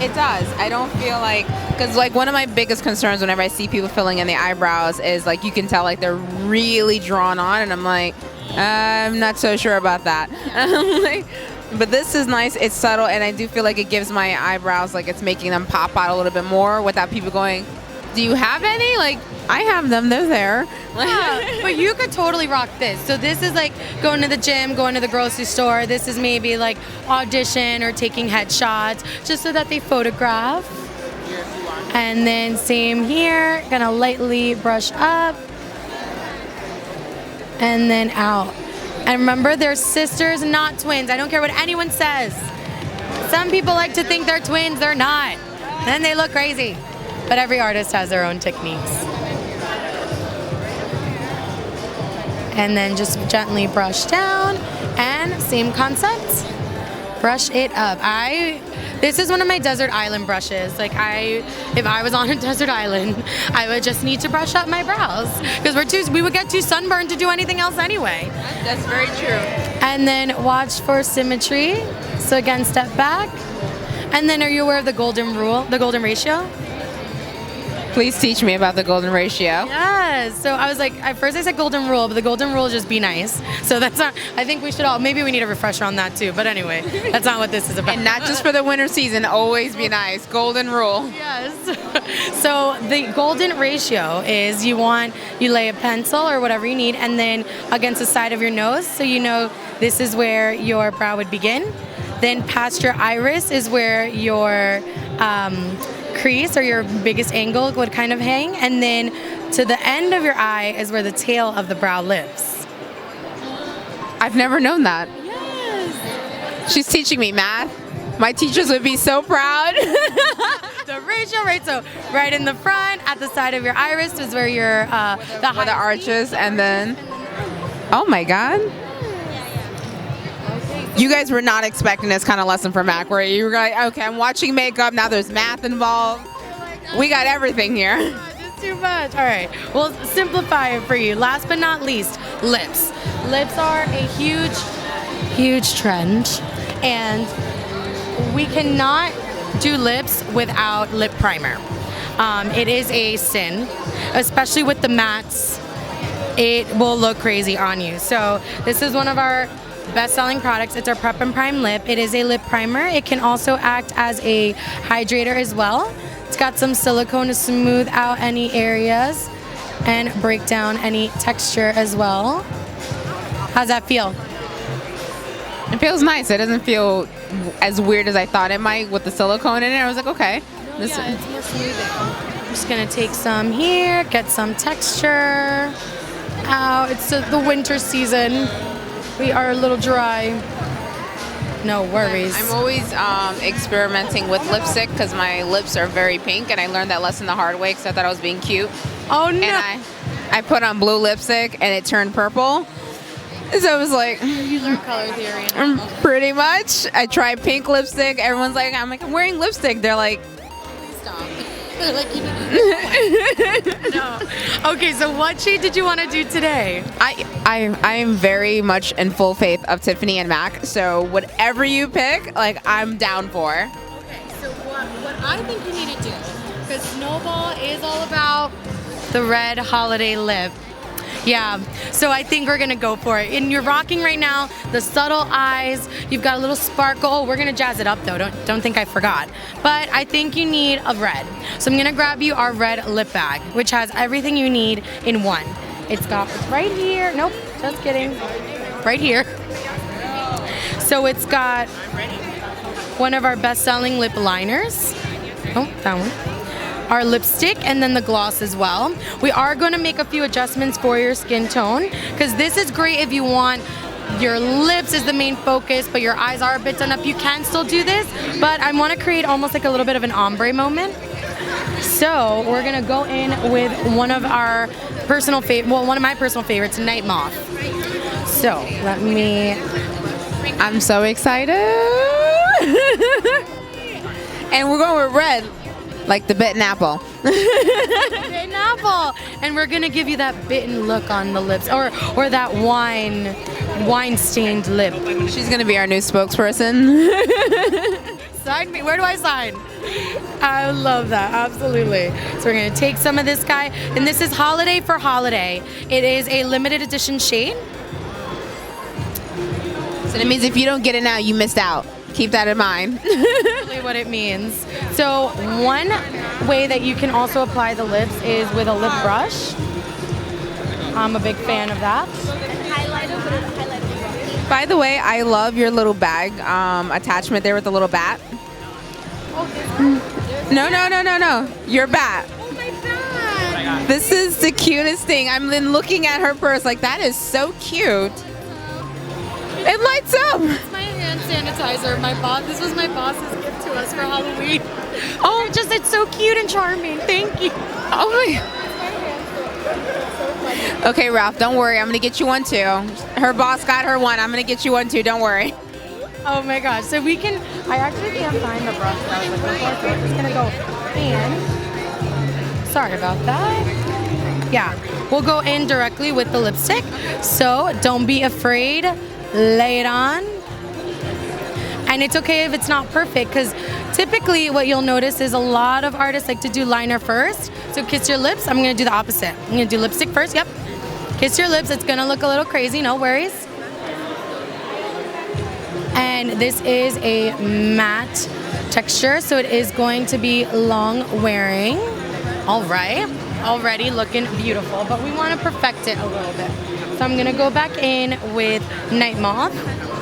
It does. I don't feel like, because like one of my biggest concerns whenever I see people filling in the eyebrows is like you can tell like they're really drawn on, and I'm like, I'm not so sure about that. Like, but this is nice. It's subtle, and I do feel like it gives my eyebrows, like it's making them pop out a little bit more without people going, do you have any? Like, I have them. They're there. Yeah, but you could totally rock this. So this is like going to the gym, going to the grocery store. This is maybe like audition or taking headshots just so that they photograph. And then same here, gonna lightly brush up and then out. And remember, they're sisters, not twins. I don't care what anyone says. Some people like to think they're twins, they're not. Then they look crazy. But every artist has their own techniques. And then just gently brush down, and same concept, brush it up. This is one of my desert island brushes. Like if I was on a desert island, I would just need to brush up my brows because we would get too sunburned to do anything else anyway. That's very true. And then watch for symmetry. So again, step back. And then are you aware of the golden rule, the golden ratio? Please teach me about the golden ratio. Yes. So I was like, at first I said golden rule, but the golden rule is just be nice. So that's not, I think we should all, maybe we need a refresher on that too. But anyway, that's not what this is about. And not just for the winter season, always be nice. Golden rule. Yes. So the golden ratio is you lay a pencil or whatever you need, and then against the side of your nose, so you know this is where your brow would begin. Then past your iris is where your crease or your biggest angle would kind of hang, and then to the end of your eye is where the tail of the brow lives. I've never known that. Yes. She's teaching me math. My teachers would be so proud. The ratio, right? So right in the front, at the side of your iris is where your the arches, and then, oh my God. You guys were not expecting this kind of lesson from Mac, where you were like, okay, I'm watching makeup, now there's math involved. We got everything here. It's too much. All right, we'll simplify it for you. Last but not least, lips. Lips are a huge, huge trend, and we cannot do lips without lip primer. It is a sin, especially with the mattes. It will look crazy on you. So this is one of our best-selling products. It's our Prep and Prime Lip. It is a lip primer. It can also act as a hydrator as well. It's got some silicone to smooth out any areas and break down any texture as well. How's that feel? It feels nice. It doesn't feel as weird as I thought it might with the silicone in it. I was like, okay. It's more smoothing. I'm just gonna take some here, get some texture out. It's the winter season. We are a little dry. No worries. I'm always experimenting with lipstick because my lips are very pink, and I learned that lesson the hard way because I thought I was being cute. Oh no! And I put on blue lipstick and it turned purple. So I was like, you learn color theory. Pretty much. I tried pink lipstick. Everyone's like, I'm wearing lipstick. They're like, stop. Like, you need no. Okay, so what shade did you want to do today? I am very much in full faith of Tiffany and Mac. So whatever you pick, like, I'm down for. Okay, so what I think you need to do, because Snowball is all about the red holiday lip. Yeah, so I think we're gonna go for it. And you're rocking right now the subtle eyes. You've got a little sparkle. We're gonna jazz it up though. Don't think I forgot. But I think you need a red. So I'm gonna grab you our red lip bag, which has everything you need in one. It's right here. Nope, just kidding. Right here. So it's got one of our best-selling lip liners. Oh, that one. our lipstick and then the gloss as well. We are going to make a few adjustments for your skin tone because this is great if you want your lips is the main focus, but your eyes are a bit done up. You can still do this, but I want to create almost like a little bit of an ombre moment. So we're gonna go in with one of our personal one of my personal favorites, Night Moth. So let me. I'm so excited. And we're going with red, like the bitten apple. Bitten apple, and we're gonna give you that bitten look on the lips, or that wine stained lip. She's gonna be our new spokesperson. Sign me. Where do I sign? I love that. Absolutely. So we're gonna take some of this guy, and this is Holiday for Holiday. It is a limited edition shade. So that means if you don't get it now, you missed out. Keep that in mind. That's really what it means. So one way that you can also apply the lips is with a lip brush. I'm a big fan of that. By the way, I love your little bag attachment there with the little bat. No. Your bat. Oh my God. This is the cutest thing. I'm then looking at her purse like, that is so cute. It lights up. It's my hand sanitizer. This was my boss's gift to us for Halloween. Oh, it's so cute and charming. Thank you. Oh my. Okay, Ralph, don't worry. I'm going to get you one too. Her boss got her one. I'm going to get you one too. Don't worry. Oh my gosh. So I actually can't find the brush that I was looking for, so we're just going to go in. Sorry about that. Yeah, we'll go in directly with the lipstick. So don't be afraid. Lay it on. And it's okay if it's not perfect, because typically what you'll notice is a lot of artists like to do liner first. So kiss your lips. I'm going to do the opposite. I'm going to do lipstick first. Yep. Kiss your lips. It's going to look a little crazy. No worries. And this is a matte texture, so it is going to be long wearing. All right. Already looking beautiful, but we want to perfect it a little bit. So I'm going to go back in with Night Moth,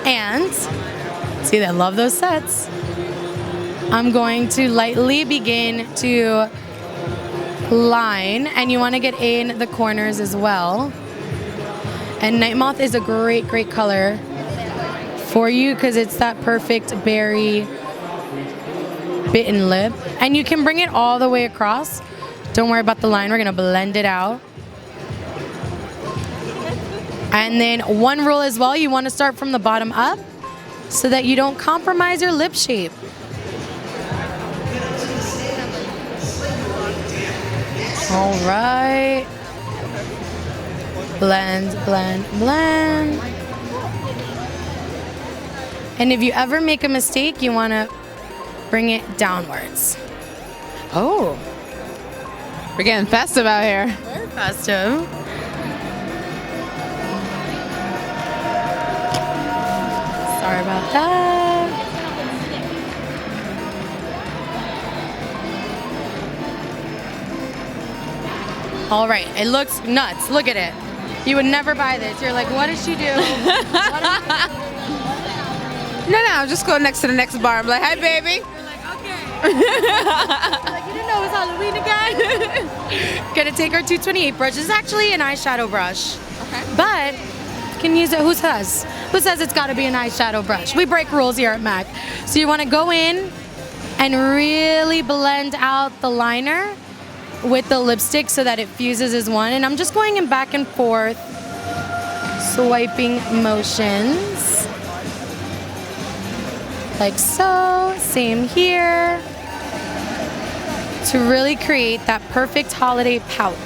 and see, I love those sets. I'm going to lightly begin to line, and you want to get in the corners as well. And Night Moth is a great, great color for you because it's that perfect berry bitten lip. And you can bring it all the way across. Don't worry about the line. We're going to blend it out. And then one rule as well, you want to start from the bottom up so that you don't compromise your lip shape. All right. Blend, blend, blend. And if you ever make a mistake, you want to bring it downwards. Oh. We're getting festive out here. Very festive. Sorry about that. All right, it looks nuts. Look at it. You would never buy this. You're like, what does she do? No, just go next to the next bar. I'm like, hi, baby. You're like, okay. You're like, you didn't know it was Halloween again? Gonna take our 228 brush. This is actually an eyeshadow brush. Okay. But can use it. Who says? Who says it's got to be an eyeshadow brush? We break rules here at MAC. So you want to go in and really blend out the liner with the lipstick so that it fuses as one. And I'm just going in back and forth, swiping motions. Like so. Same here. To really create that perfect holiday pout.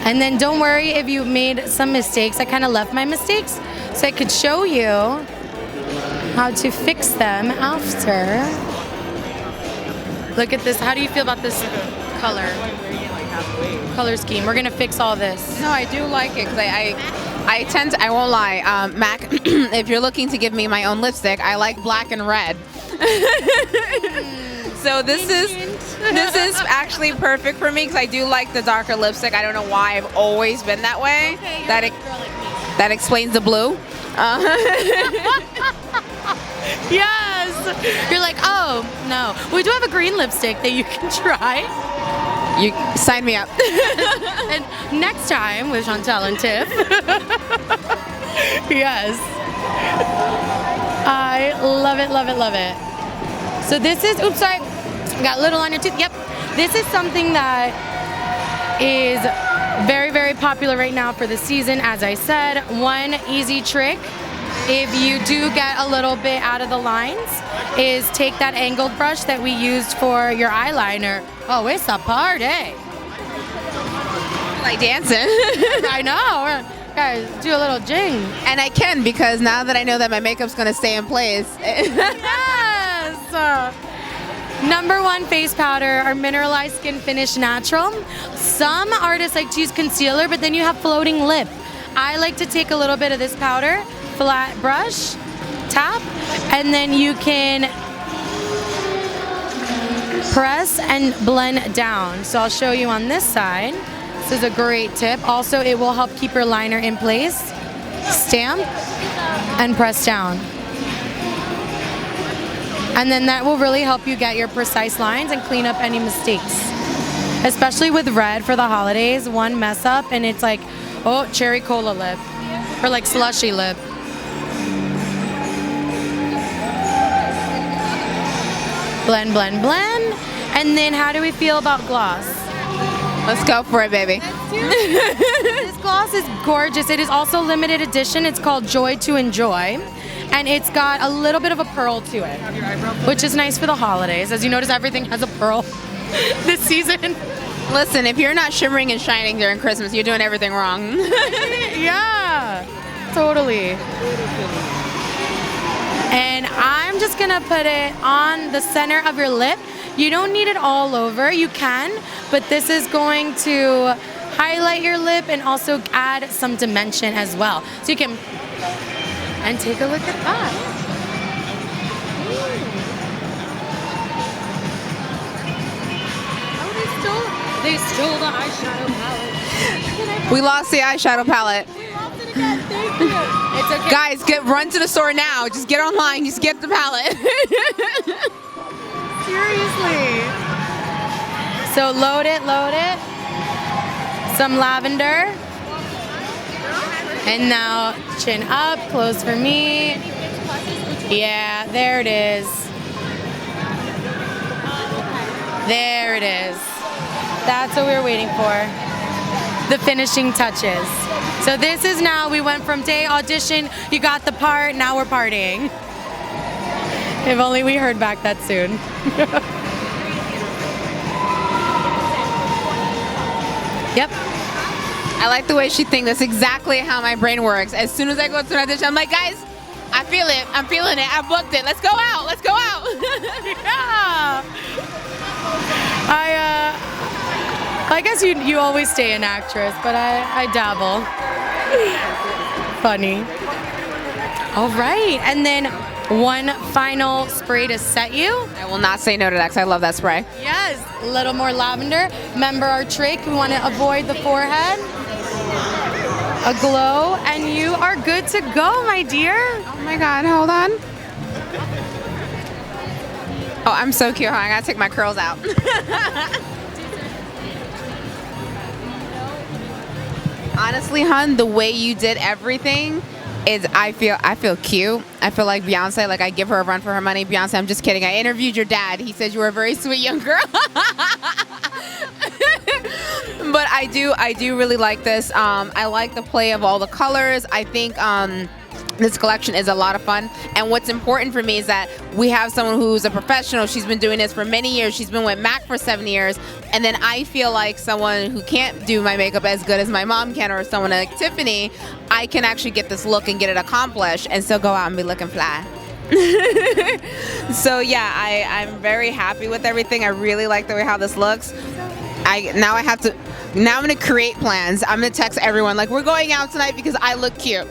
And then don't worry if you made some mistakes. I kind of left my mistakes so I could show you how to fix them after. Look at this. How do you feel about this color scheme? We're gonna fix all this. No, I do like it because I won't lie, Mac, if you're looking to give me my own lipstick, I like black and red. So this is actually perfect for me because I do like the darker lipstick. I don't know why, I've always been that way. Okay, That explains the blue. Yes. You're like, oh, no. We do have a green lipstick that you can try. You sign me up. And next time with Chantel and Tiff. Yes. I love it, love it, love it. So this is, oops, sorry. Got a little on your tooth. Yep. This is something that is very, very popular right now for the season. As I said, one easy trick, if you do get a little bit out of the lines, is take that angled brush that we used for your eyeliner. Oh, it's a party. Like dancing. I know. Guys, do a little jing. And I can, because now that I know that my makeup's gonna stay in place. Yes. Number one face powder, our Mineralized Skin Finish Natural. Some artists like to use concealer, but then you have floating lip. I like to take a little bit of this powder, flat brush, tap, and then you can press and blend down. So I'll show you on this side. This is a great tip. Also, it will help keep your liner in place. Stamp and press down. And then that will really help you get your precise lines and clean up any mistakes. Especially with red for the holidays, one mess up and it's like, oh, cherry cola lip. Or like slushy lip. Blend, blend, blend. And then how do we feel about gloss? Let's go for it, baby. This gloss is gorgeous. It is also limited edition. It's called Joy to Enjoy. And it's got a little bit of a pearl to it, which is nice for the holidays. As you notice, everything has a pearl this season. Listen, if you're not shimmering and shining during Christmas, you're doing everything wrong. Yeah, totally. And I'm just gonna put it on the center of your lip. You don't need it all over, you can, but this is going to highlight your lip and also add some dimension as well. So you can, and take a look at that. Oh, they stole the eyeshadow palette. We lost the eyeshadow palette. We lost it again, thank you. It's okay. Guys, run to the store now. Just get online, just get the palette. Seriously. So load it. Some lavender. And now chin up, close for me. Yeah, there it is. There it is. That's what we were waiting for. The finishing touches. So this is now, we went from day audition, you got the part, now we're partying. If only we heard back that soon. Yep. I like the way she thinks. That's exactly how my brain works. As soon as I go to an audition, I'm like, guys, I feel it. I'm feeling it. I booked it. Let's go out. Let's go out. Yeah. I guess you always stay an actress, but I dabble. Funny. All right, and then one final spray to set you. I will not say no to that because I love that spray. Yes, a little more lavender. Remember our trick, we want to avoid the forehead. A glow, and you are good to go, my dear. Oh my God, hold on. Oh, I'm so cute. I gotta take my curls out. Honestly, hun, the way you did everything is I feel cute. I feel like Beyonce, like I give her a run for her money. Beyonce, I'm just kidding. I interviewed your dad. He said you were a very sweet young girl. But I do really like this. I like the play of all the colors. I think this collection is a lot of fun. And what's important for me is that we have someone who's a professional. She's been doing this for many years. She's been with MAC for 7 years. And then I feel like someone who can't do my makeup as good as my mom can, or someone like Tiffany, I can actually get this look and get it accomplished and still go out and be looking fly. So yeah, I'm very happy with everything. I really like the way how this looks. Now I'm gonna create plans. I'm gonna text everyone like, we're going out tonight because I look cute.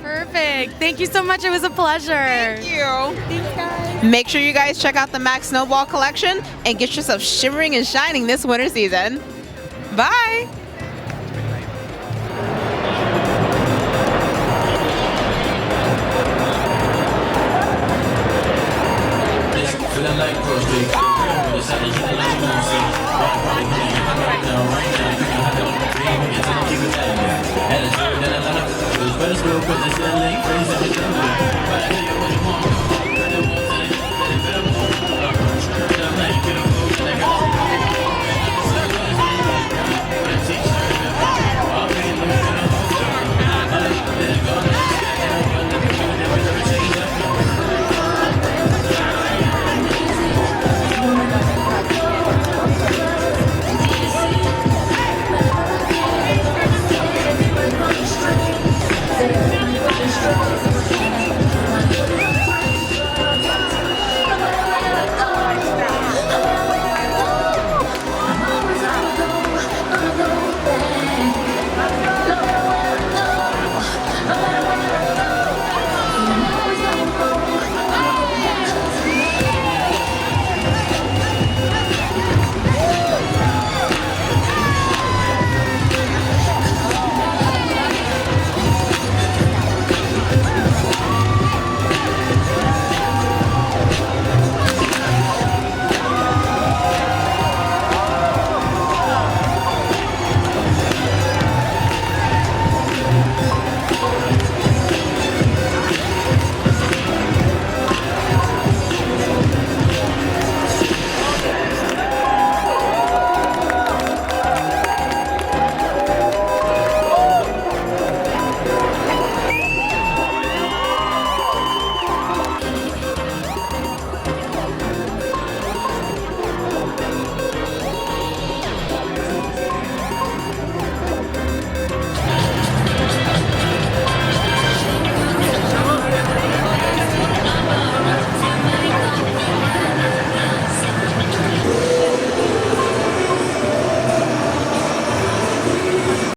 Perfect. Thank you so much. It was a pleasure. Thank you. Thanks, guys. Make sure you guys check out the MAC Snowball collection and get yourself shimmering and shining this winter season. Bye. Better still put this in late, crazy,